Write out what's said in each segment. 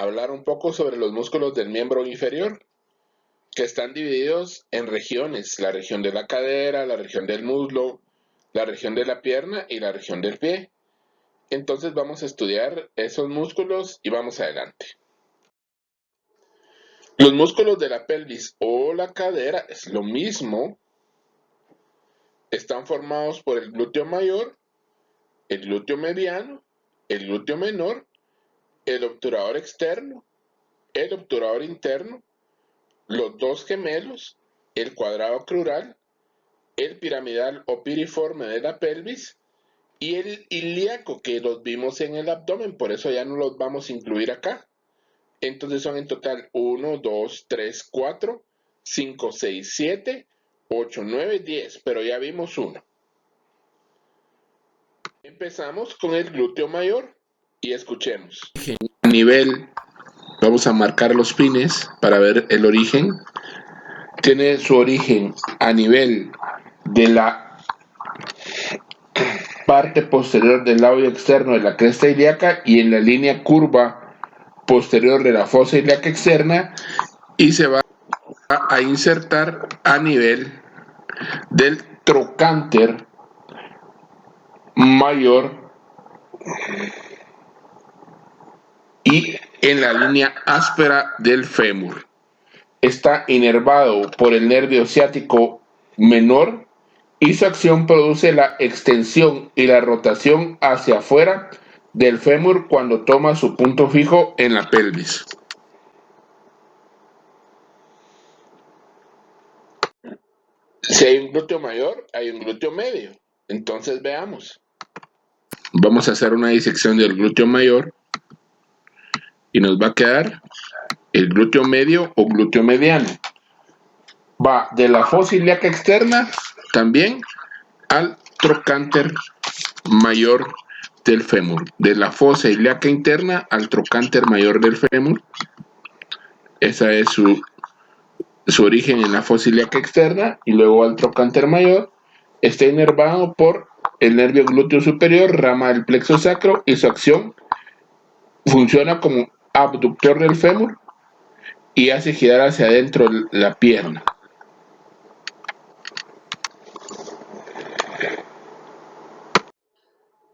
hablar un poco sobre los músculos del miembro inferior, que están divididos en regiones: la región de la cadera, la región del muslo, la región de la pierna y la región del pie. Entonces vamos a estudiar esos músculos y vamos adelante. Los músculos de la pelvis o la cadera es lo mismo. Están formados por el glúteo mayor, el glúteo mediano, el glúteo menor, el obturador externo, el obturador interno, los dos gemelos, el cuadrado crural, el piramidal o piriforme de la pelvis y el ilíaco, que los vimos en el abdomen, por eso ya no los vamos a incluir acá. Entonces son en total 1, 2, 3, 4, 5, 6, 7, 8, 9, 10, pero ya vimos uno. Empezamos con el glúteo mayor y escuchemos. A nivel, vamos a marcar los pines para ver el origen. Tiene su origen a nivel de la parte posterior del labio externo de la cresta ilíaca y en la línea curva posterior de la fosa ilíaca externa, y se va a insertar a nivel del trocánter mayor y en la línea áspera del fémur. Está inervado por el nervio ciático menor y su acción produce la extensión y la rotación hacia afuera del fémur cuando toma su punto fijo en la pelvis. Si hay un glúteo mayor, hay un glúteo medio. Entonces veamos. Vamos a hacer una disección del glúteo mayor y nos va a quedar el glúteo medio o glúteo mediano. Va de la fosa ilíaca externa también al trocánter mayor del fémur. De la fosa ilíaca interna al trocánter mayor del fémur. Esa es su origen en la fosa ilíaca externa, y luego al trocánter mayor. Está inervado por el nervio glúteo superior, rama del plexo sacro, y su acción funciona como abductor del fémur y hace girar hacia adentro la pierna.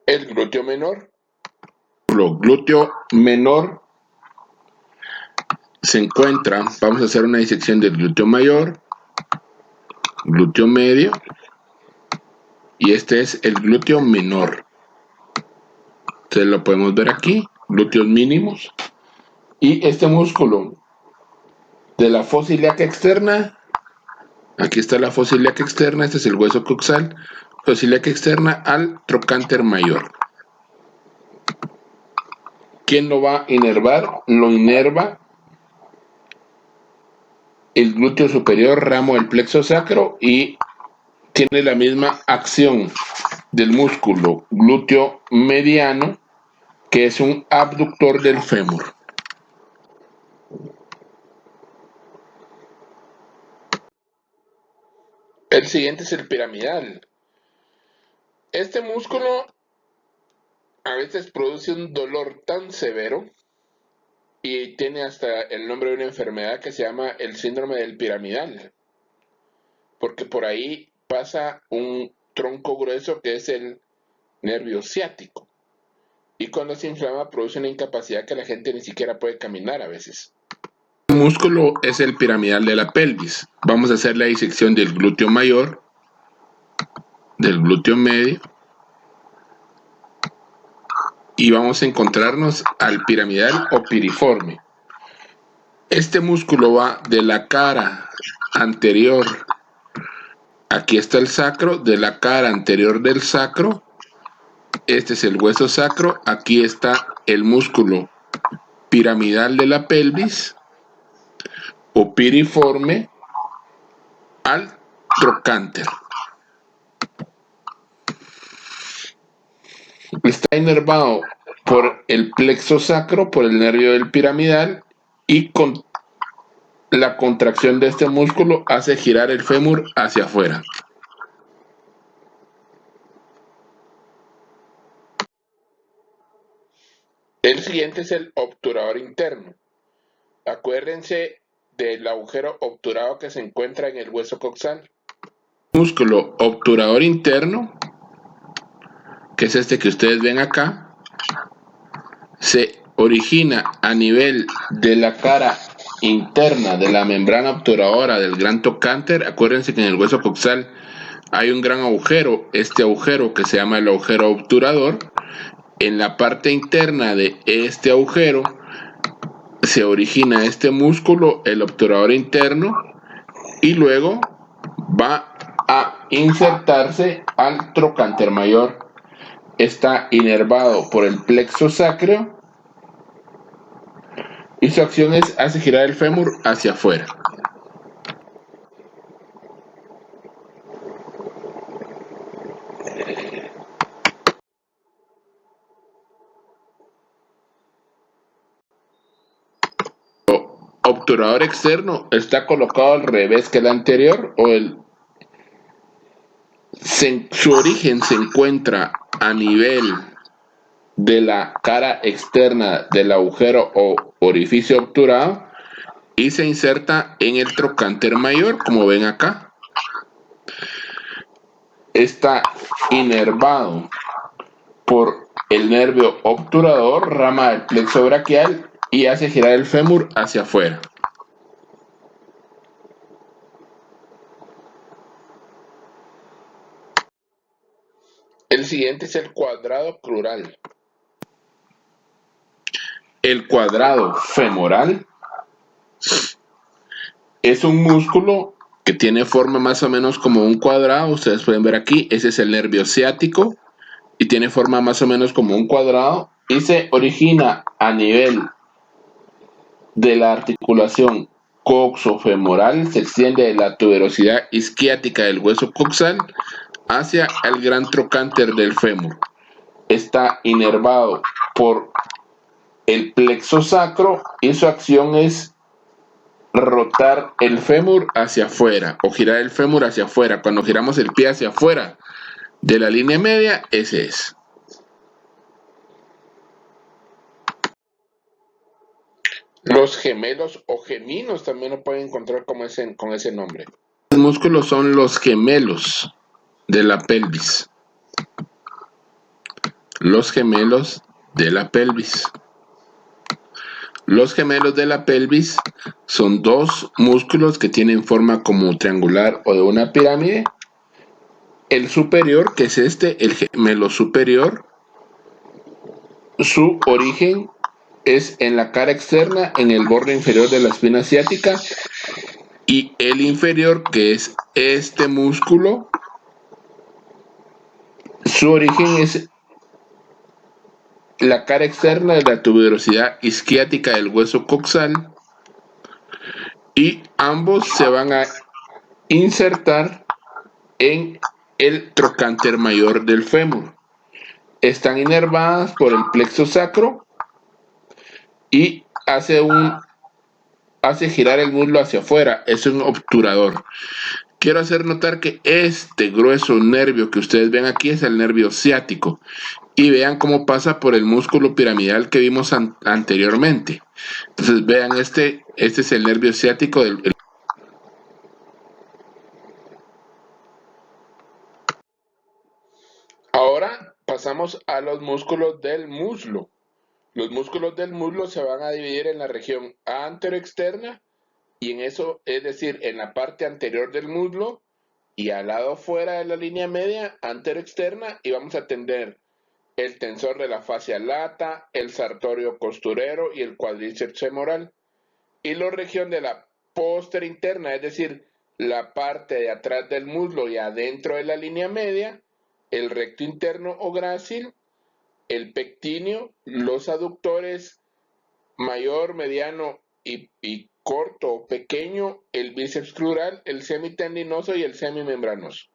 El glúteo menor. El glúteo menor se encuentra, vamos a hacer una disección del glúteo mayor, glúteo medio, y este es el glúteo menor. Entonces lo podemos ver aquí, glúteos mínimos, y este músculo de la fosa ilíaca externa, aquí está la fosa ilíaca externa, este es el hueso coxal, fosa ilíaca externa al trocánter mayor. ¿Quién lo va a inervar? Lo inerva el glúteo superior, ramo del plexo sacro, y tiene la misma acción del músculo glúteo mediano, que es un abductor del fémur. El siguiente es el piramidal. Este músculo a veces produce un dolor tan severo y tiene hasta el nombre de una enfermedad que se llama el síndrome del piramidal, porque por ahí pasa un tronco grueso que es el nervio ciático, y cuando se inflama produce una incapacidad que la gente ni siquiera puede caminar a veces. El músculo es el piramidal de la pelvis. Vamos a hacer la disección del glúteo mayor, del glúteo medio, y vamos a encontrarnos al piramidal o piriforme. Este músculo va de la cara anterior, aquí está el sacro, de la cara anterior del sacro, este es el hueso sacro, aquí está el músculo piramidal de la pelvis o piriforme al trocánter. Está inervado por el plexo sacro, por el nervio del piramidal, y con la contracción de este músculo hace girar el fémur hacia afuera. El siguiente es el obturador interno. Acuérdense del agujero obturado que se encuentra en el hueso coxal. Músculo obturador interno, que es este que ustedes ven acá, se origina a nivel de la cara interna de la membrana obturadora del gran trocánter. Acuérdense que en el hueso coxal hay un gran agujero, este agujero que se llama el agujero obturador. En la parte interna de este agujero se origina este músculo, el obturador interno, y luego va a insertarse al trocánter mayor. Está inervado por el plexo sacro y su acción hace girar el fémur hacia afuera. El obturador externo está colocado al revés que el anterior, su origen se encuentra a nivel de la cara externa del agujero o orificio obturado y se inserta en el trocánter mayor, como ven acá. Está inervado por el nervio obturador, rama del plexo braquial, y hace girar el fémur hacia afuera. El siguiente es el cuadrado crural. El cuadrado femoral es un músculo que tiene forma más o menos como un cuadrado. Ustedes pueden ver aquí, ese es el nervio ciático y tiene forma más o menos como un cuadrado y se origina a nivel de la articulación coxofemoral, se extiende de la tuberosidad isquiática del hueso coxal hacia el gran trocánter del fémur. Está inervado por el plexo sacro y su acción es rotar el fémur hacia afuera o girar el fémur hacia afuera. Cuando giramos el pie hacia afuera de la línea media, ese es. Los gemelos o geminos también lo pueden encontrar con ese nombre. Los músculos son los gemelos de la pelvis. Los gemelos de la pelvis. Los gemelos de la pelvis son dos músculos que tienen forma como triangular o de una pirámide. El superior, que es este, el gemelo superior, su origen es en la cara externa, en el borde inferior de la espina ciática, y el inferior, que es este músculo, su origen es la cara externa de la tuberosidad isquiática del hueso coxal, y ambos se van a insertar en el trocánter mayor del fémur. Están inervadas por el plexo sacro y hace girar el muslo hacia afuera. Es un obturador. Quiero hacer notar que este grueso nervio que ustedes ven aquí es el nervio ciático. Y vean cómo pasa por el músculo piramidal que vimos anteriormente. Entonces vean, este es el nervio ciático del... Ahora pasamos a los músculos del muslo. Los músculos del muslo se van a dividir en la región anteroexterna y en eso, es decir, en la parte anterior del muslo y al lado fuera de la línea media anteroexterna, y vamos a tener el tensor de la fascia lata, el sartorio costurero y el cuádriceps femoral. Y la región de la póstera interna, es decir, la parte de atrás del muslo y adentro de la línea media, el recto interno o grácil, el pectíneo, los aductores mayor, mediano y corto o pequeño, el bíceps crural, el semitendinoso y el semimembranoso.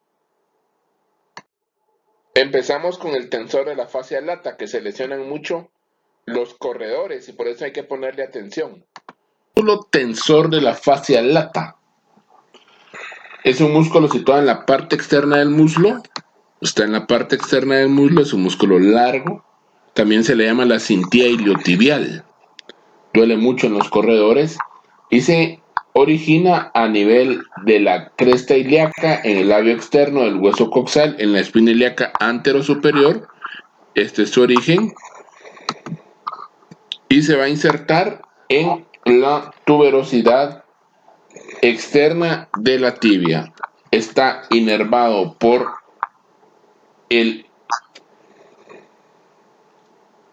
Empezamos con el tensor de la fascia lata, que se lesionan mucho los corredores y por eso hay que ponerle atención. El músculo tensor de la fascia lata es un músculo situado en la parte externa del muslo. Está en la parte externa del muslo, es un músculo largo. También se le llama la cintilla iliotibial. duele mucho en los corredores y se origina a nivel de la cresta ilíaca, en el labio externo del hueso coxal, en la espina ilíaca anterosuperior. Este es su origen y se va a insertar en la tuberosidad externa de la tibia. Está inervado por el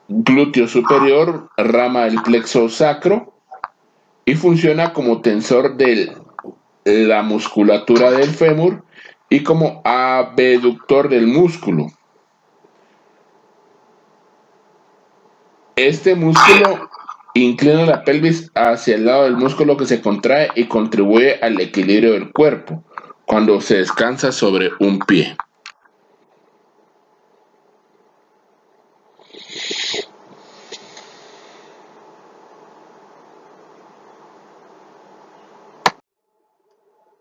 glúteo superior, rama del plexo sacro, y funciona como tensor de la musculatura del fémur y como abductor del músculo. Este músculo inclina la pelvis hacia el lado del músculo que se contrae y contribuye al equilibrio del cuerpo cuando se descansa sobre un pie.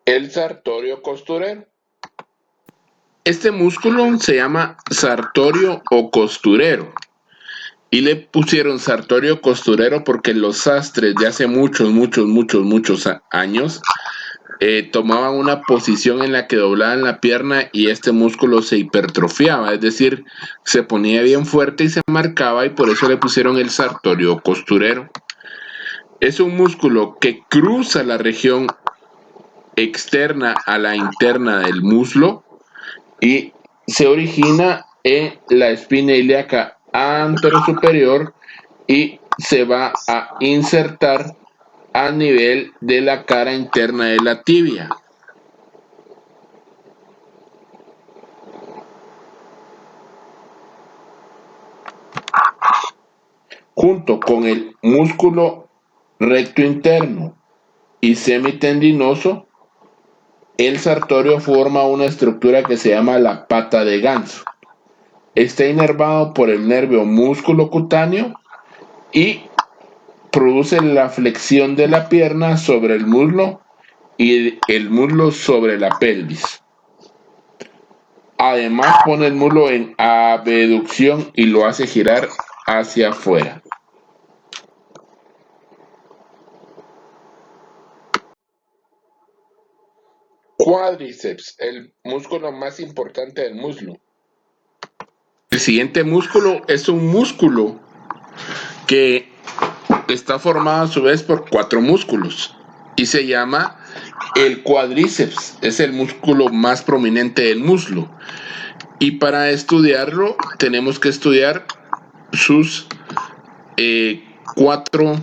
El sartorio costurero. Este músculo se llama sartorio o costurero. Y le pusieron sartorio costurero porque los sastres de hace muchos años tomaban una posición en la que doblaban la pierna y este músculo se hipertrofiaba, es decir, se ponía bien fuerte y se marcaba, y por eso le pusieron el sartorio costurero. Es un músculo que cruza la región externa a la interna del muslo y se origina en la espina ilíaca anterosuperior y se va a insertar a nivel de la cara interna de la tibia. Junto con el músculo recto interno y semitendinoso, el sartorio forma una estructura que se llama la pata de ganso. Está inervado por el nervio músculo cutáneo y produce la flexión de la pierna sobre el muslo y el muslo sobre la pelvis. Además pone el muslo en abducción y lo hace girar hacia afuera. Cuádriceps, el músculo más importante del muslo. El siguiente músculo es un músculo que está formado a su vez por 4 músculos y se llama el cuádriceps. Es el músculo más prominente del muslo. Y para estudiarlo tenemos que estudiar sus 4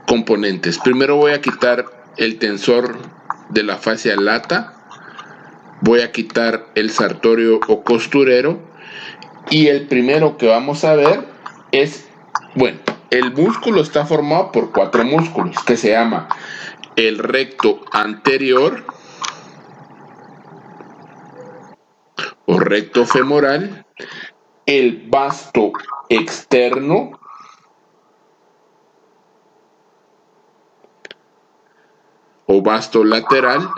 componentes. Primero voy a quitar el tensor de la fascia lata, voy a quitar el sartorio o costurero, y el primero que vamos a ver es, bueno, el músculo está formado por 4 músculos que se llama el recto anterior o recto femoral, el vasto externo, o vasto lateral,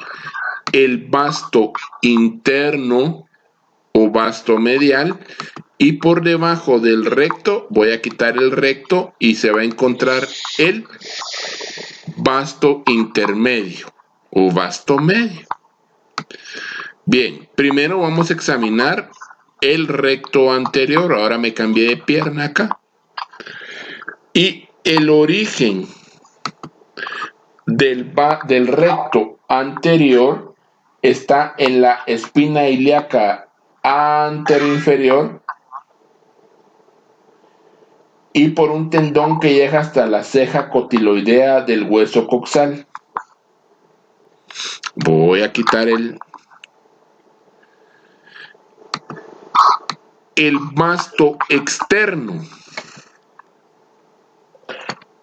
el vasto interno o vasto medial, y por debajo del recto voy a quitar el recto y se va a encontrar el vasto intermedio o vasto medio. Bien, primero vamos a examinar el recto anterior. Ahora me cambié de pierna acá. Y el origen del recto anterior está en la espina ilíaca anteroinferior y por un tendón que llega hasta la ceja cotiloidea del hueso coxal. Voy a quitar el vasto externo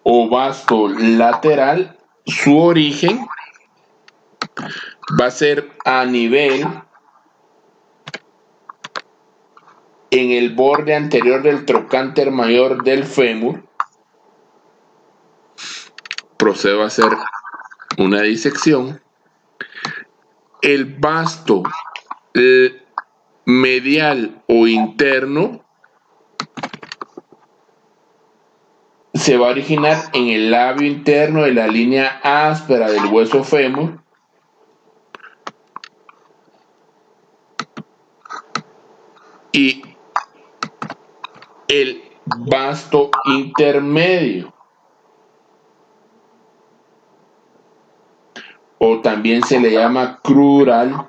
o vasto lateral. Su origen va a ser a nivel en el borde anterior del trocánter mayor del fémur. Procedo a hacer una disección. El vasto medial o interno se va a originar en el labio interno de la línea áspera del hueso fémur y el vasto intermedio, o también se le llama crural,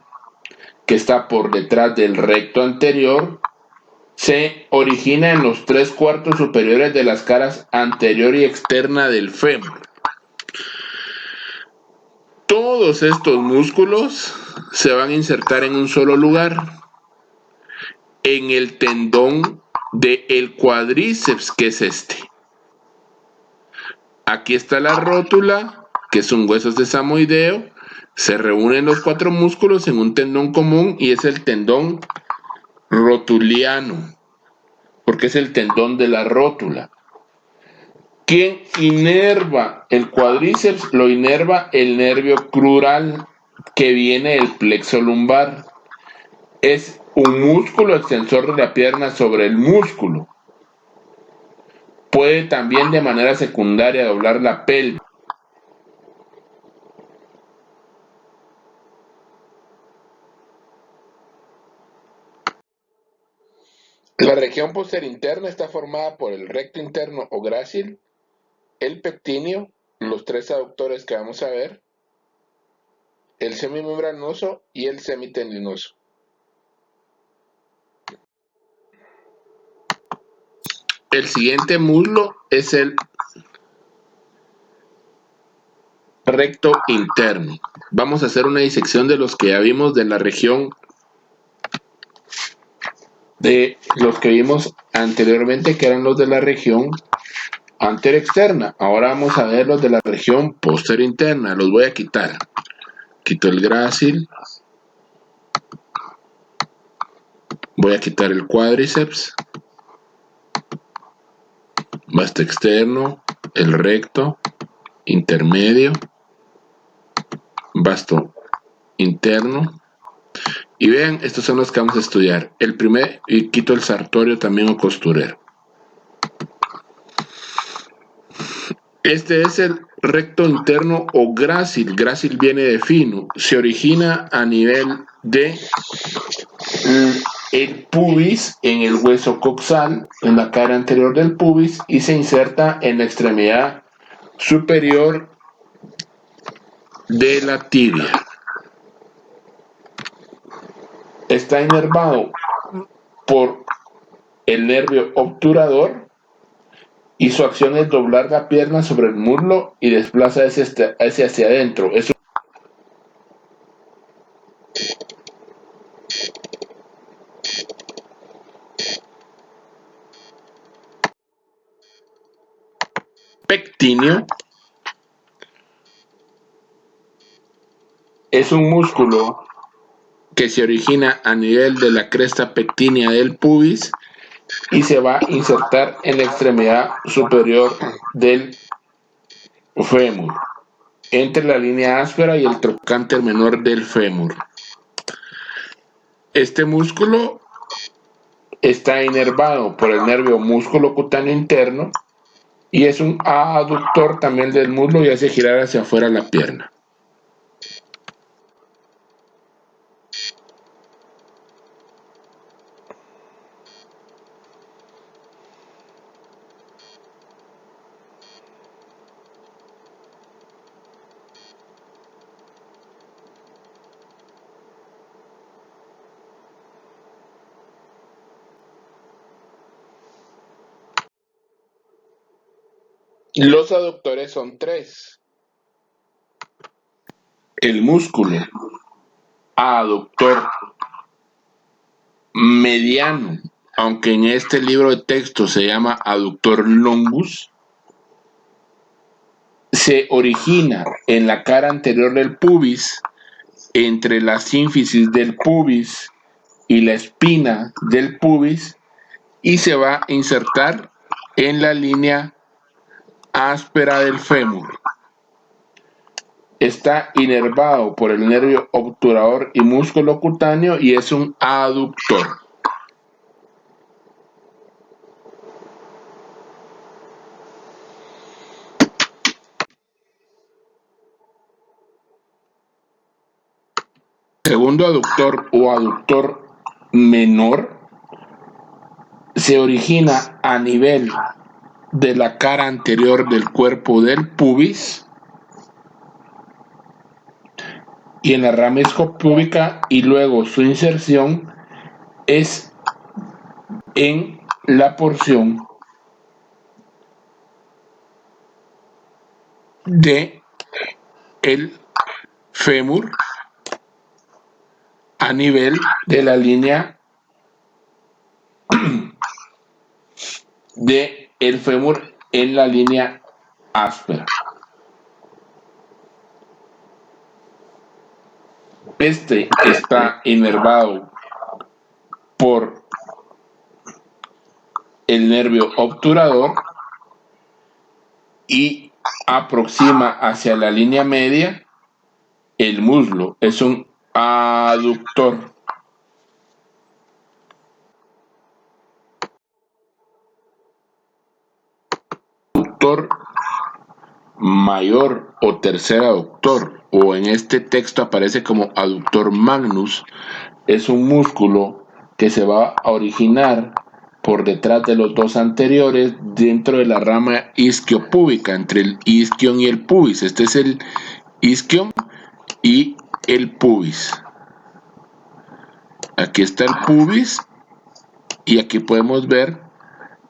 que está por detrás del recto anterior, se origina en los 3/4 superiores de las caras anterior y externa del fémur. Todos estos músculos se van a insertar en un solo lugar, en el tendón del cuádriceps, que es este. Aquí está la rótula, que es un hueso sesamoideo. Se reúnen los 4 músculos en un tendón común y es el tendón rotuliano, porque es el tendón de la rótula. ¿Quién inerva el cuádriceps? Lo inerva el nervio crural, que viene del plexo lumbar. Es un músculo extensor de la pierna sobre el músculo. Puede también de manera secundaria doblar la pelvis. La región posterior interna está formada por el recto interno o grácil, el pectíneo, los 3 aductores que vamos a ver, el semimembranoso y el semitendinoso. El siguiente muslo es el recto interno. Vamos a hacer una disección de los que ya vimos de la región, de los que vimos anteriormente, que eran los de la región anterior externa. Ahora vamos a ver los de la región posterior interna. Los voy a quitar. Quito el grácil. Voy a quitar el cuádriceps, vasto externo, el recto, intermedio, vasto interno. Y vean, estos son los que vamos a estudiar. El primer, y quito el sartorio también o costurero. Este es el recto interno o grácil. Grácil viene de fino. Se origina a nivel de el pubis, en el hueso coxal, en la cara anterior del pubis, y se inserta en la extremidad superior de la tibia. Está inervado por el nervio obturador y su acción es doblar la pierna sobre el muslo y desplaza hacia adentro. Es un pectíneo. Es un músculo que se origina a nivel de la cresta pectínea del pubis y se va a insertar en la extremidad superior del fémur, entre la línea áspera y el trocánter menor del fémur. Este músculo está inervado por el nervio músculo cutáneo interno y es un aductor también del muslo y hace girar hacia afuera la pierna. Los aductores son 3. El músculo aductor mediano, aunque en este libro de texto se llama aductor longus, se origina en la cara anterior del pubis, entre la sínfisis del pubis y la espina del pubis, y se va a insertar en la línea áspera del fémur. Está inervado por el nervio obturador y músculo cutáneo y es un aductor. segundo aductor o aductor menor se origina a nivel de la cara anterior del cuerpo del pubis y en la rama isquiopúbica, y luego su inserción es en la porción de el fémur a nivel de la línea de el fémur en la línea áspera. Este está inervado por el nervio obturador y aproxima hacia la línea media el muslo. Es un aductor. Aductor mayor o tercer aductor, o en este texto aparece como aductor magnus, es un músculo que se va a originar por detrás de los dos anteriores dentro de la rama isquiopúbica, entre el isquion y el pubis. Este es el isquion y el pubis. Aquí está el pubis y aquí podemos ver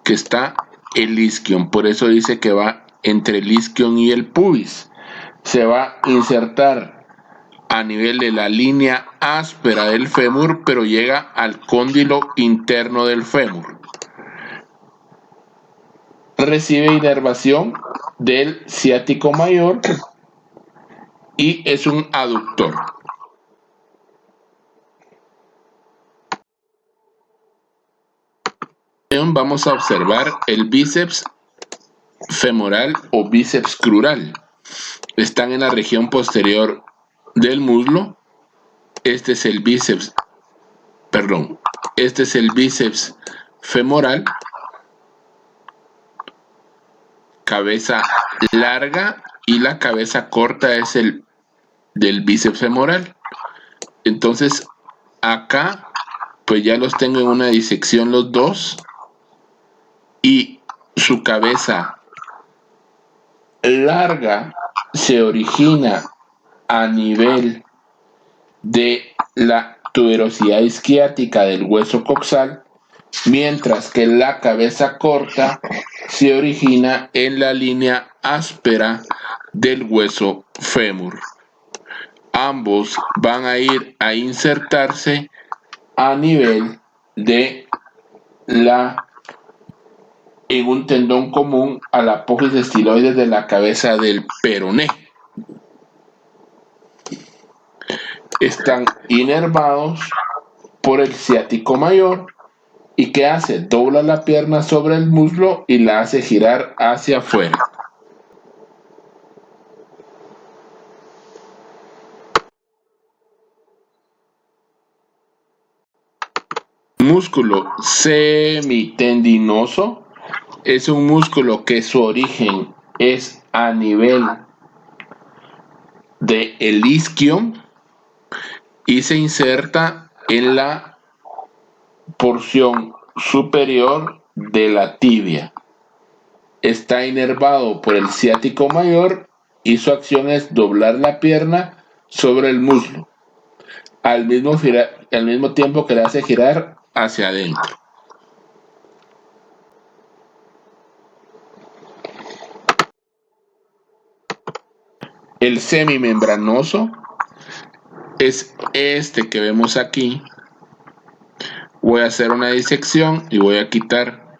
que está el isquion, por eso dice que va entre el isquion y el pubis. Se va a insertar a nivel de la línea áspera del fémur, pero llega al cóndilo interno del fémur. Recibe inervación del ciático mayor y es un aductor. Vamos a observar el bíceps femoral o bíceps crural. Están en la región posterior del muslo. Este es el bíceps femoral, cabeza larga, y la cabeza corta es el del bíceps femoral. Entonces acá pues ya los tengo en una disección los dos, y su cabeza larga se origina a nivel de la tuberosidad isquiática del hueso coxal, mientras que la cabeza corta se origina en la línea áspera del hueso fémur. Ambos van a ir a insertarse a nivel de en un tendón común a la apófisis estiloides de la cabeza del peroné. Están inervados por el ciático mayor, y ¿qué hace? Dobla la pierna sobre el muslo y la hace girar hacia afuera. Músculo semitendinoso es un músculo que su origen es a nivel de el isquion y se inserta en la porción superior de la tibia. Está inervado por el ciático mayor y su acción es doblar la pierna sobre el muslo, al mismo tiempo que le hace girar hacia adentro. El semimembranoso es este que vemos aquí. Voy a hacer una disección y voy a quitar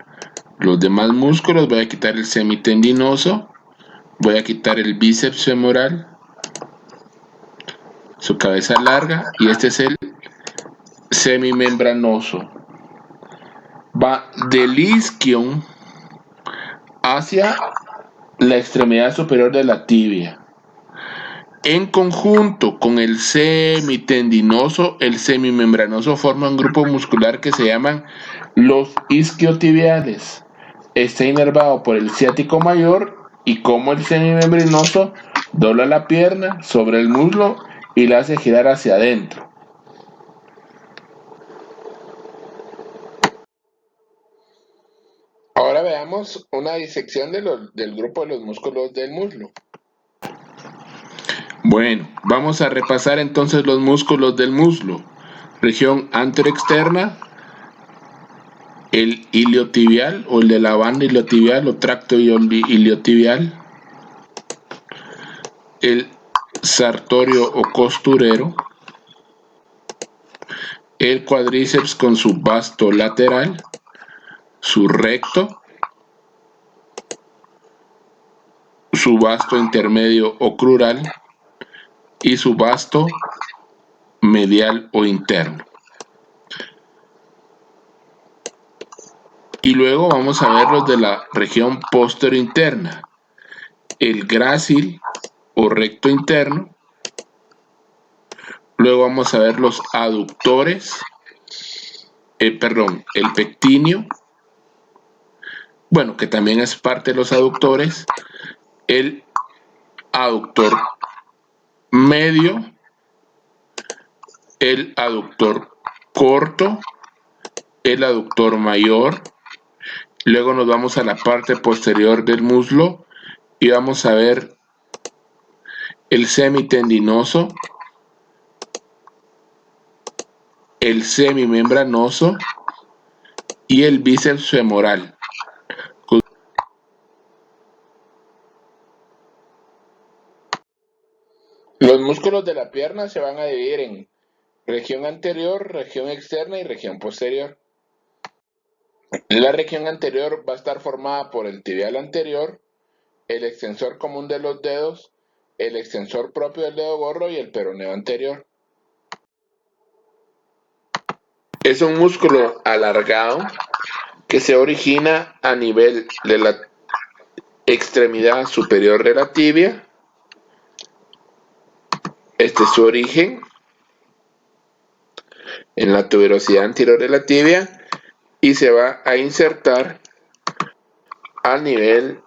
los demás músculos. Voy a quitar el semitendinoso, voy a quitar el bíceps femoral, su cabeza larga, y este es el semimembranoso. Va del isquion hacia la extremidad superior de la tibia. En conjunto con el semitendinoso, el semimembranoso forma un grupo muscular que se llaman los isquiotibiales. Está inervado por el ciático mayor, y como el semimembranoso dobla la pierna sobre el muslo y la hace girar hacia adentro. veamos una disección del grupo de los músculos del muslo. Bueno, vamos a repasar entonces los músculos del muslo. Región anteroexterna, el iliotibial o el de la banda iliotibial o tracto iliotibial, el sartorio o costurero, el cuádriceps con su vasto lateral, su recto, su vasto intermedio o crural y su vasto medial o interno. Y luego vamos a ver los de la región posterointerna, el grácil o recto interno. Luego vamos a ver los aductores, el pectíneo, bueno, que también es parte de los aductores, el aductor medio, el aductor corto, el aductor mayor. Luego nos vamos a la parte posterior del muslo y vamos a ver el semitendinoso, el semimembranoso y el bíceps femoral. Los músculos de la pierna se van a dividir en región anterior, región externa y región posterior. La región anterior va a estar formada por el tibial anterior, el extensor común de los dedos, el extensor propio del dedo gordo y el peroneo anterior. Es un músculo alargado que se origina a nivel de la extremidad superior de la tibia. Este es su origen en la tuberosidad anterior de la tibia y se va a insertar a nivel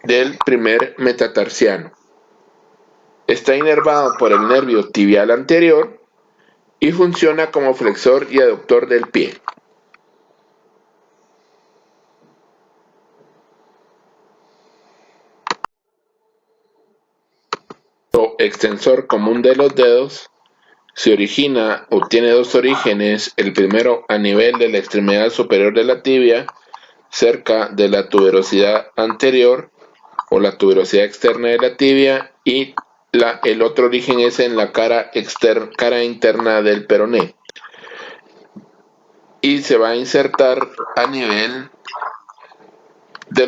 del primer metatarsiano. Está inervado por el nervio tibial anterior y funciona como flexor y aductor del pie. O extensor común de los dedos se origina o tiene dos orígenes, el primero a nivel de la extremidad superior de la tibia, cerca de la tuberosidad anterior o la tuberosidad externa de la tibia, y el otro origen es en la cara interna del peroné. Y se va a insertar a nivel de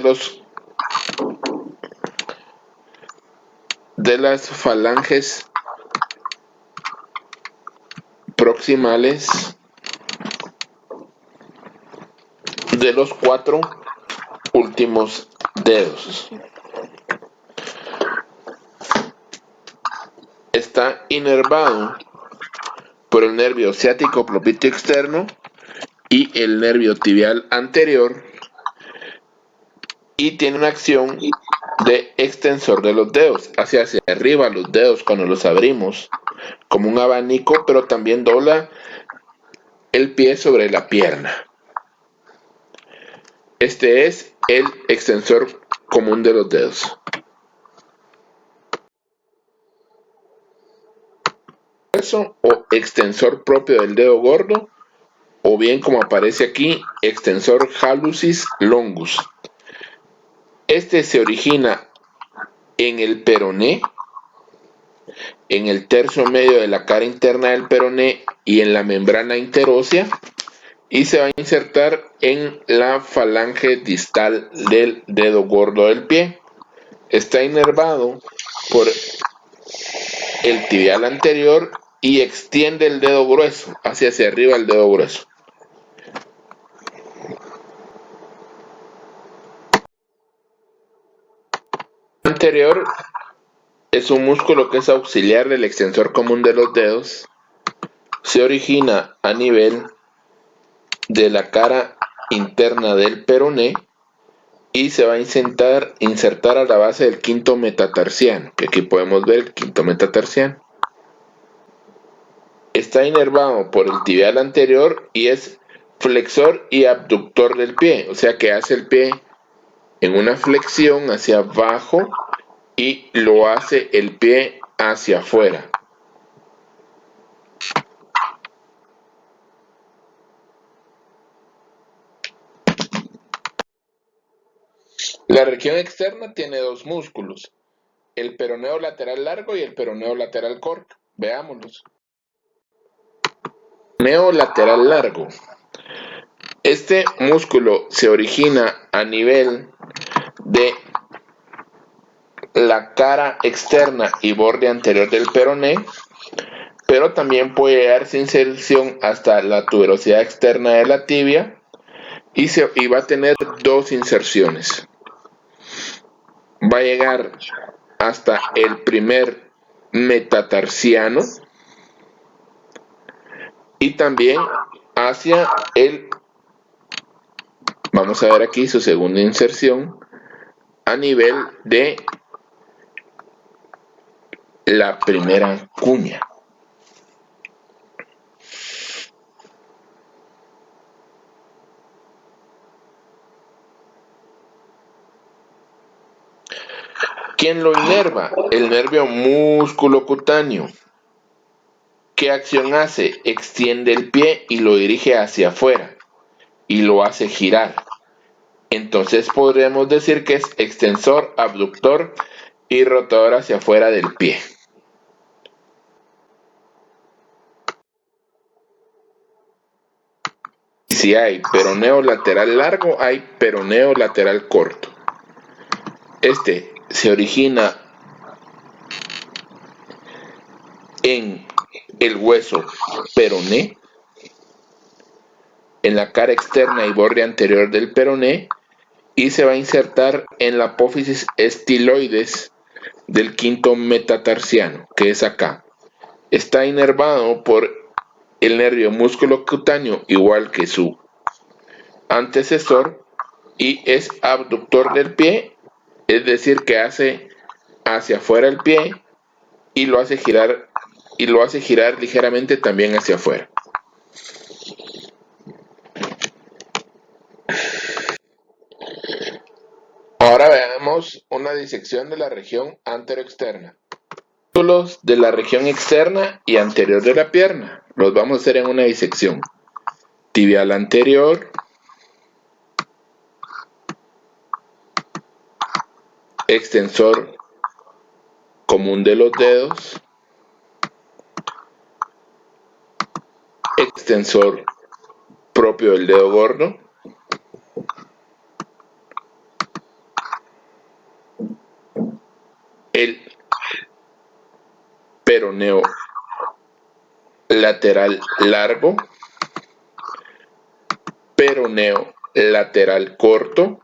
las falanges proximales de los 4 últimos dedos. Está inervado por el nervio ciático propitio externo y el nervio tibial anterior y tiene una acción de extensor de los dedos, hacia arriba los dedos cuando los abrimos como un abanico, pero también dobla el pie sobre la pierna. Este es el extensor común de los dedos. O extensor propio del dedo gordo, o bien como aparece aquí, extensor hallucis longus. Este se origina en el peroné, en el tercio medio de la cara interna del peroné y en la membrana interósea, y se va a insertar en la falange distal del dedo gordo del pie. Está inervado por el tibial anterior y extiende el dedo grueso, hacia arriba el dedo grueso. El anterior es un músculo que es auxiliar del extensor común de los dedos. Se origina a nivel de la cara interna del peroné y se va a insertar a la base del quinto metatarsiano, que aquí podemos ver el quinto metatarsiano. Está inervado por el tibial anterior y es flexor y abductor del pie, o sea que hace el pie en una flexión hacia abajo y lo hace el pie hacia afuera. La región externa tiene dos músculos, el peroneo lateral largo y el peroneo lateral corto. Veámoslos. Peroneo lateral largo. Este músculo se origina a nivel de la cara externa y borde anterior del peroné, pero también puede darse inserción hasta la tuberosidad externa de la tibia y va a tener dos inserciones. Va a llegar hasta el primer metatarsiano y también hacia el, vamos a ver aquí su segunda inserción, a nivel de la primera cuña. ¿Quién lo inerva? El nervio musculocutáneo. ¿Qué acción hace? Extiende el pie y lo dirige hacia afuera y lo hace girar. Entonces podríamos decir que es extensor, abductor y rotador hacia afuera del pie. Si hay peroneo lateral largo, hay peroneo lateral corto. Este se origina en el hueso peroné, en la cara externa y borde anterior del peroné, y se va a insertar en la apófisis estiloides del quinto metatarsiano, que es acá. Está inervado por el nervio musculocutáneo, igual que su antecesor, y es abductor del pie, es decir, que hace hacia afuera el pie y lo hace girar ligeramente también hacia afuera. Ahora veamos una disección de la región anteroexterna. Músculos de la región externa y anterior de la pierna. Los vamos a hacer en una disección. Tibial anterior, extensor común de los dedos, extensor propio del dedo gordo, el peroneo lateral largo, peroneo lateral corto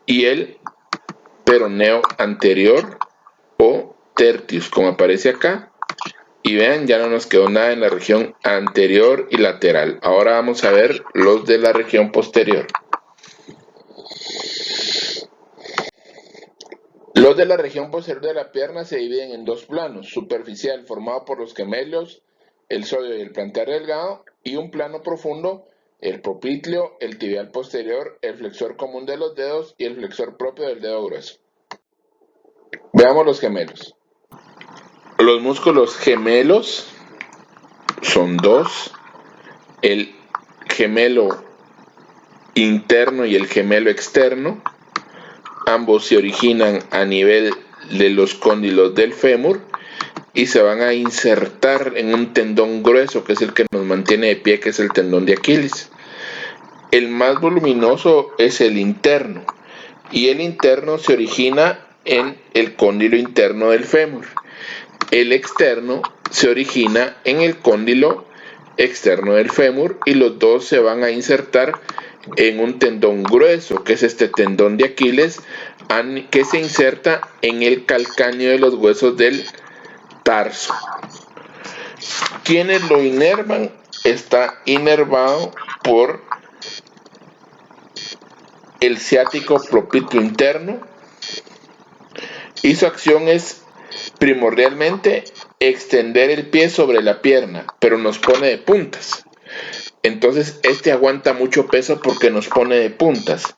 y el peroneo anterior o tertius, como aparece acá. Y vean, ya no nos quedó nada en la región anterior y lateral. Ahora vamos a ver los de la región posterior. Los de la región posterior de la pierna se dividen en dos planos: superficial, formado por los gemelos, el sodio y el plantar delgado, y un plano profundo, el popliteo, el tibial posterior, el flexor común de los dedos y el flexor propio del dedo grueso. Veamos los gemelos. Los músculos gemelos son dos: el gemelo interno y el gemelo externo. Ambos se originan a nivel de los cóndilos del fémur y se van a insertar en un tendón grueso, que es el que nos mantiene de pie, que es el tendón de Aquiles. El más voluminoso es el interno, y el interno se origina en el cóndilo interno del fémur. El externo se origina en el cóndilo externo del fémur, y los dos se van a insertar en un tendón grueso, que es este tendón de Aquiles, que se inserta en el calcáneo de los huesos del tarso. ¿Quiénes lo inervan? Está inervado por el ciático propíteo interno, y su acción es primordialmente extender el pie sobre la pierna, pero nos pone de puntas. Entonces este aguanta mucho peso porque nos pone de puntas.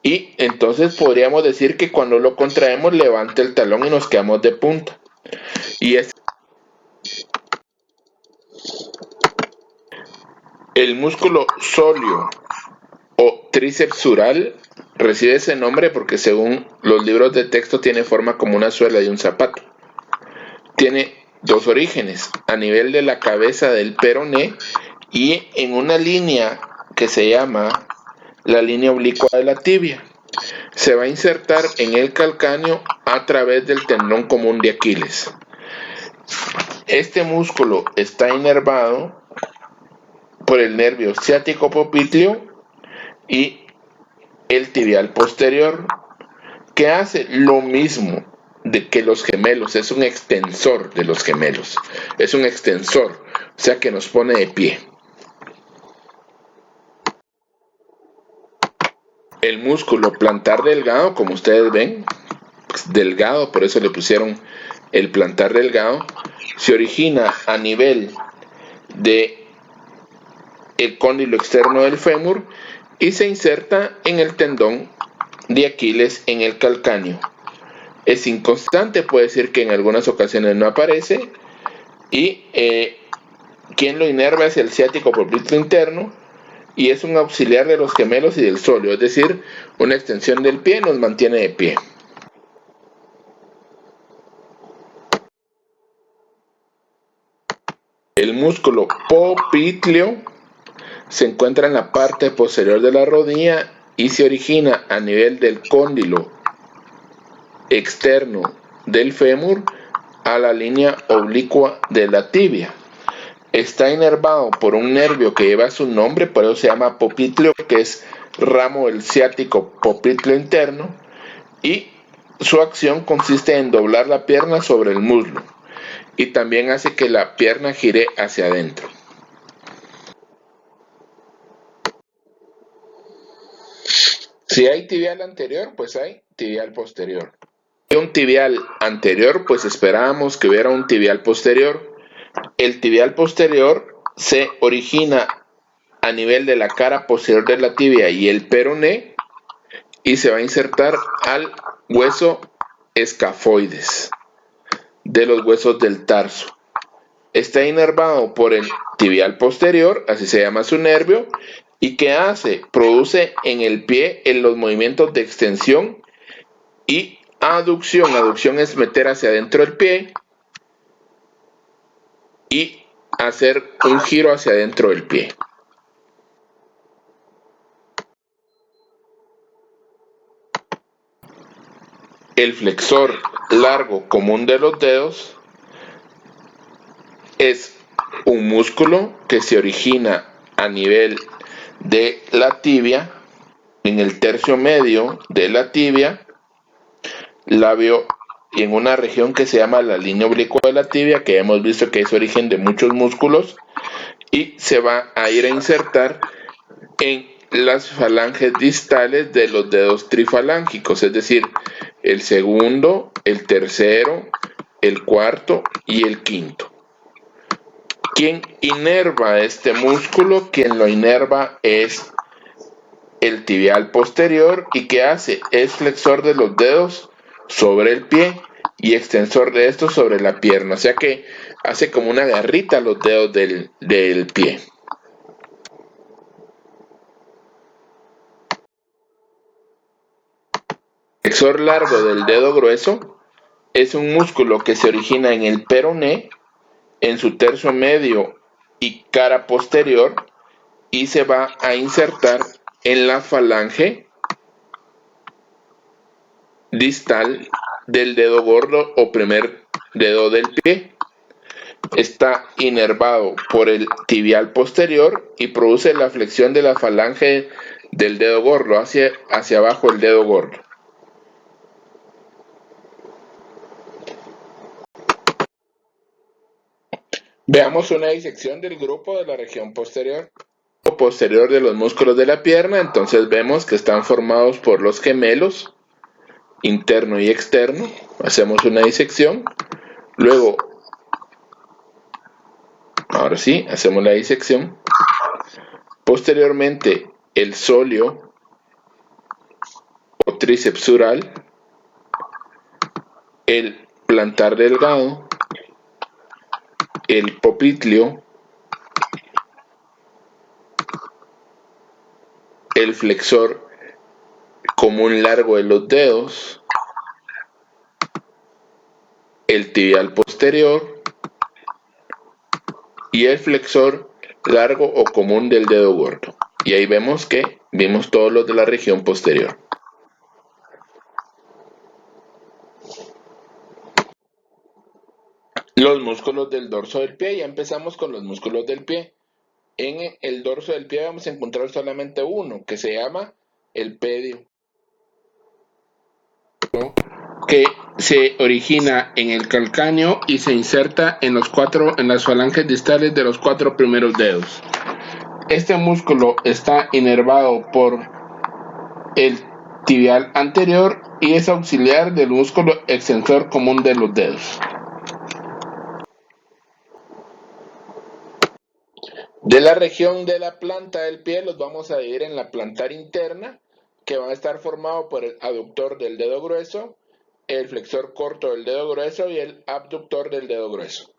Y entonces podríamos decir que cuando lo contraemos levanta el talón y nos quedamos de punta. Y es el músculo sóleo o tríceps sural recibe ese nombre porque según los libros de texto tiene forma como una suela de un zapato. Tiene dos orígenes, a nivel de la cabeza del peroné y en una línea que se llama la línea oblicua de la tibia. Se va a insertar en el calcáneo a través del tendón común de Aquiles. Este músculo está inervado por el nervio ciático popliteo y el tibial posterior, que hace lo mismo de que los gemelos, es un extensor de los gemelos, es un extensor, o sea que nos pone de pie. El músculo plantar delgado, como ustedes ven, delgado, por eso le pusieron el plantar delgado, se origina a nivel de el cóndilo externo del fémur y se inserta en el tendón de Aquiles en el calcáneo. Es inconstante, puede decir que en algunas ocasiones no aparece, y quien lo inerva es el ciático popliteo interno y es un auxiliar de los gemelos y del sóleo, es decir, una extensión del pie nos mantiene de pie. El músculo popliteo se encuentra en la parte posterior de la rodilla y se origina a nivel del cóndilo externo del fémur a la línea oblicua de la tibia. Está inervado por un nervio que lleva su nombre, por eso se llama popliteo, que es ramo del ciático popliteo interno, y su acción consiste en doblar la pierna sobre el muslo y también hace que la pierna gire hacia adentro. Si hay tibial anterior, pues hay tibial posterior. Si hay un tibial anterior, pues esperábamos que hubiera un tibial posterior. El tibial posterior se origina a nivel de la cara posterior de la tibia y el peroné y se va a insertar al hueso escafoides de los huesos del tarso. Está inervado por el tibial posterior, así se llama su nervio, y ¿qué hace? Produce en el pie en los movimientos de extensión y aducción. Aducción es meter hacia adentro el pie y hacer un giro hacia adentro del pie. El flexor largo común de los dedos es un músculo que se origina a nivel de la tibia, en el tercio medio de la tibia, labio y en una región que se llama la línea oblicua de la tibia, que hemos visto que es origen de muchos músculos, y se va a ir a insertar en las falanges distales de los dedos trifalángicos, es decir, el segundo, el tercero, el cuarto y el quinto. ¿Quién inerva este músculo? Quien lo inerva es el tibial posterior. ¿Y qué hace? Es flexor de los dedos sobre el pie y extensor de estos sobre la pierna. O sea que hace como una garrita a los dedos del pie. El flexor largo del dedo grueso es un músculo que se origina en el peroné, en su tercio medio y cara posterior, y se va a insertar en la falange distal del dedo gordo o primer dedo del pie. Está inervado por el tibial posterior y produce la flexión de la falange del dedo gordo hacia abajo el dedo gordo. Veamos una disección del grupo de la región posterior. Posterior de los músculos de la pierna, entonces vemos que están formados por los gemelos, interno y externo. Hacemos una disección. Luego, ahora sí, hacemos la disección. Posteriormente, el sóleo tríceps sural, el plantar delgado, el popliteo, el flexor común largo de los dedos, el tibial posterior y el flexor largo o común del dedo gordo. Y ahí vemos que vimos todos los de la región posterior. Los músculos del dorso del pie, ya empezamos con los músculos del pie. En el dorso del pie vamos a encontrar solamente uno, que se llama el pedio, que se origina en el calcáneo y se inserta en las falanges distales de los 4 primeros dedos. Este músculo está inervado por el tibial anterior y es auxiliar del músculo extensor común de los dedos. De la región de la planta del pie los vamos a dividir en la plantar interna, que va a estar formado por el aductor del dedo grueso, el flexor corto del dedo grueso y el abductor del dedo grueso.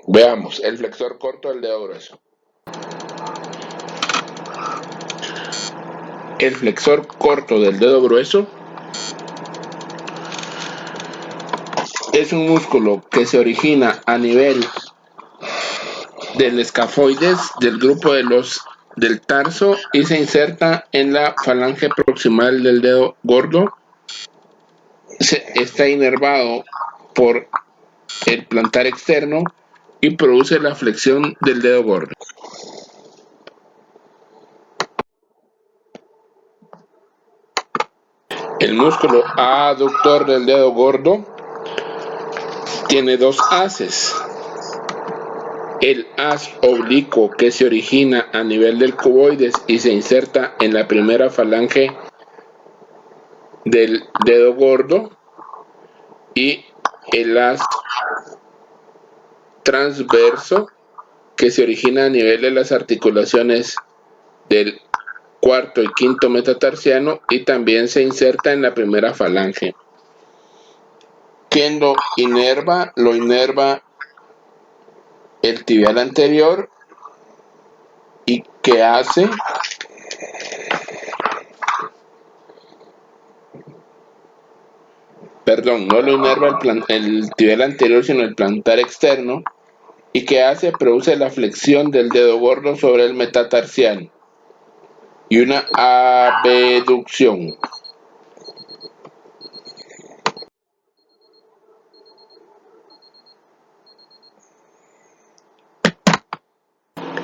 Veamos, el flexor corto del dedo grueso. El flexor corto del dedo grueso es un músculo que se origina a nivel del escafoides del grupo del tarso y se inserta en la falange proximal del dedo gordo. Está inervado por el plantar externo y produce la flexión del dedo gordo. El músculo aductor del dedo gordo tiene dos haces. El haz oblicuo, que se origina a nivel del cuboides y se inserta en la primera falange del dedo gordo, y el haz transverso, que se origina a nivel de las articulaciones del cuarto y quinto metatarsiano y también se inserta en la primera falange. ¿Quién lo inerva? Lo inerva el tibial anterior. ¿Y qué hace? Perdón, no lo inerva el tibial anterior, sino el plantar externo. ¿Y qué hace? Produce la flexión del dedo gordo sobre el metatarsiano y una abducción.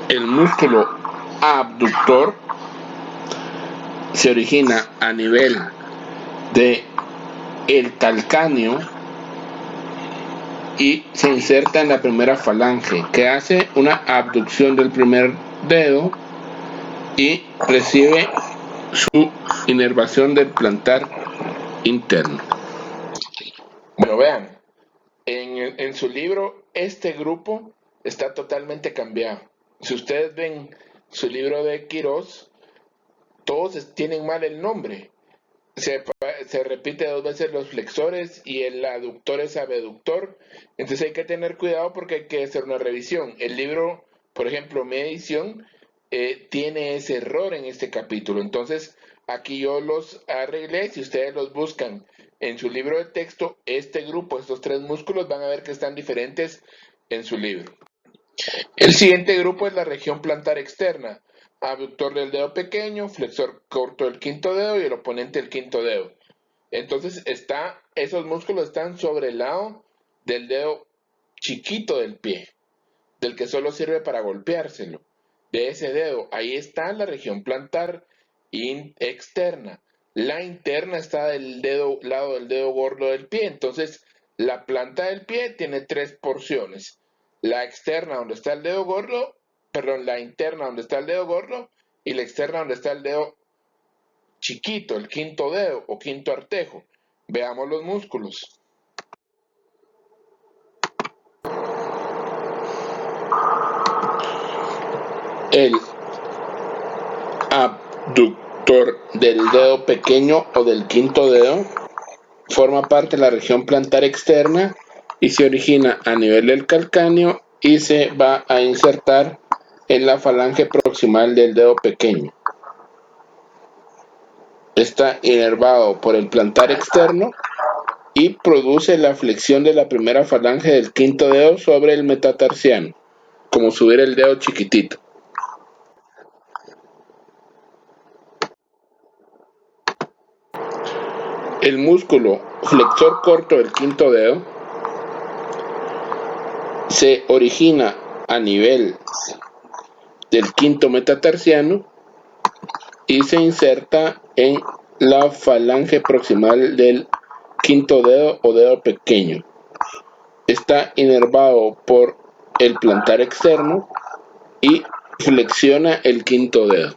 El músculo abductor se origina a nivel de el calcáneo y se inserta en la primera falange, que hace una abducción del primer dedo y recibe su inervación del plantar interno. Bueno, vean, en su libro este grupo está totalmente cambiado. Si ustedes ven su libro de Quirós, todos tienen mal el nombre. Se repite 2 veces los flexores y el aductor es abductor. Entonces hay que tener cuidado porque hay que hacer una revisión. El libro, por ejemplo, mi edición, tiene ese error en este capítulo. Entonces aquí yo los arreglé. Si ustedes los buscan en su libro de texto, este grupo, estos 3 músculos, van a ver que están diferentes en su libro. El siguiente grupo es la región plantar externa. Abductor del dedo pequeño, flexor corto del quinto dedo y el oponente del quinto dedo. Entonces esos músculos están sobre el lado del dedo chiquito del pie, del que solo sirve para golpeárselo. De ese dedo, ahí está la región plantar externa. La interna está del lado del dedo gordo del pie. Entonces la planta del pie tiene 3 porciones. La externa donde está el dedo gordo, la interna donde está el dedo gordo y la externa donde está el dedo chiquito, el quinto dedo o quinto artejo. Veamos los músculos. El abductor del dedo pequeño o del quinto dedo, forma parte de la región plantar externa y se origina a nivel del calcáneo y se va a insertar en la falange proximal del dedo pequeño. Está inervado por el plantar externo y produce la flexión de la primera falange del quinto dedo sobre el metatarsiano, como subir el dedo chiquitito. El músculo flexor corto del quinto dedo se origina a nivel del quinto metatarsiano y se inserta en la falange proximal del quinto dedo o dedo pequeño. Está inervado por el plantar externo y flexiona el quinto dedo.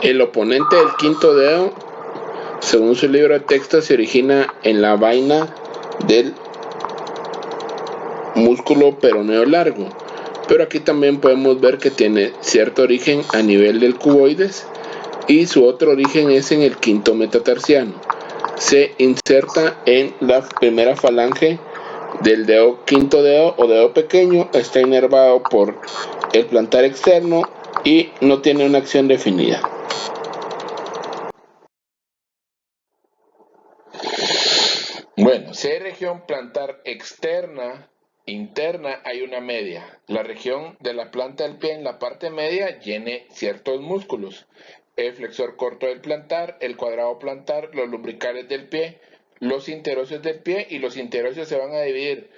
El oponente del quinto dedo, según su libro de texto, se origina en la vaina del músculo peroneo largo, pero aquí también podemos ver que tiene cierto origen a nivel del cuboides y su otro origen es en el quinto metatarsiano. Se inserta en la primera falange del dedo quinto dedo o dedo pequeño, está inervado por el plantar externo y no tiene una acción definida. Bueno, si hay región plantar externa, interna, hay una media. La región de la planta del pie en la parte media tiene ciertos músculos. El flexor corto del plantar, el cuadrado plantar, los lumbricales del pie, los interóseos del pie, y los interóseos se van a dividir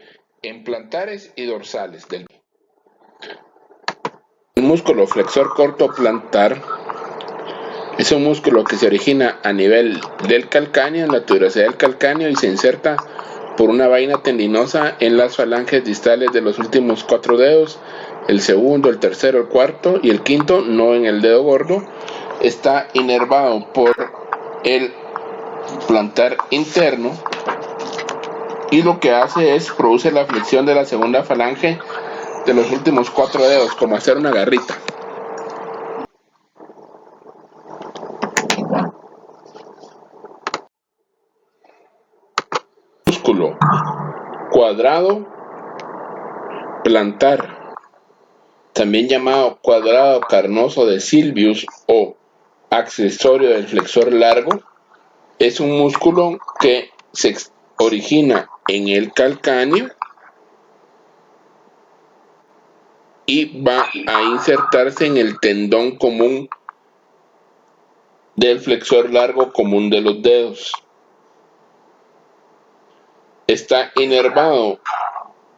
en plantares y dorsales del pie. El músculo flexor corto plantar es un músculo que se origina a nivel del calcáneo, en la tuberosidad del calcáneo, y se inserta por una vaina tendinosa en las falanges distales de los últimos 4 dedos, el segundo, el tercero, el cuarto y el quinto, no en el dedo gordo. Está inervado por el plantar interno y lo que hace es produce la flexión de la segunda falange de los últimos 4 dedos, como hacer una garrita. Músculo cuadrado plantar, también llamado cuadrado carnoso de Sylvius o accesorio del flexor largo, es un músculo que se origina en el calcáneo y va a insertarse en el tendón común del flexor largo común de los dedos. Está inervado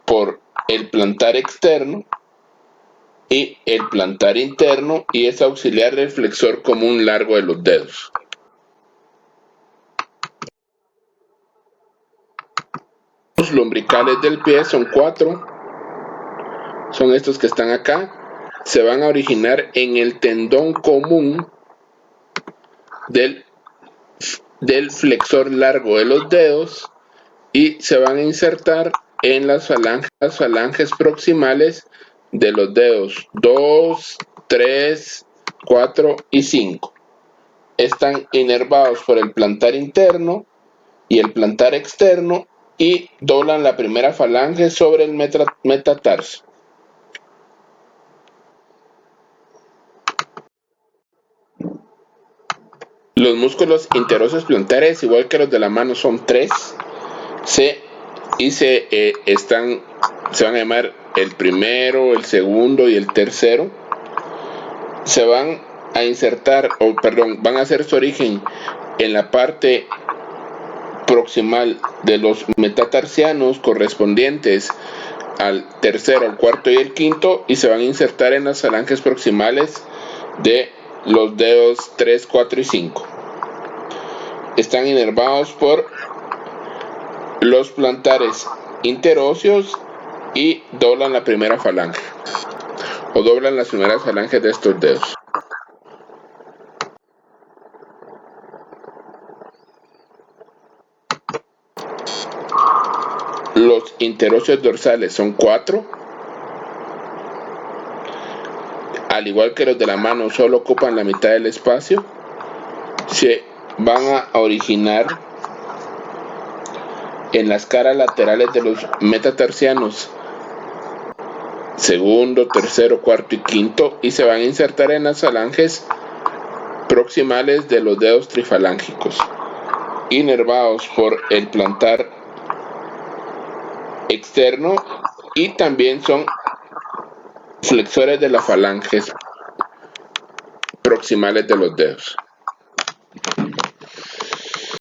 por el plantar externo y el plantar interno y es auxiliar del flexor común largo de los dedos. Los lumbricales del pie son 4, son estos que están acá. Se van a originar en el tendón común del flexor largo de los dedos y se van a insertar en las falanges proximales de los dedos 2, 3, 4 y 5. Están inervados por el plantar interno y el plantar externo y doblan la primera falange sobre el metatarso. Los músculos interóseos plantares, igual que los de la mano, son 3. Se van a llamar el primero, el segundo y el tercero. Se van a insertar, van a hacer su origen en la parte proximal de los metatarsianos correspondientes al tercero, al cuarto y el quinto, y se van a insertar en las falanges proximales de los dedos 3, 4 y 5. Están inervados por los plantares interóseos y doblan la primera falange o doblan las primeras falanges de estos dedos. Los interóseos dorsales son 4. Al igual que los de la mano solo ocupan la mitad del espacio, se van a originar en las caras laterales de los metatarsianos segundo, tercero, cuarto y quinto, y se van a insertar en las falanges proximales de los dedos trifalángicos, inervados por el plantar externo, y también son flexores de las falanges proximales de los dedos.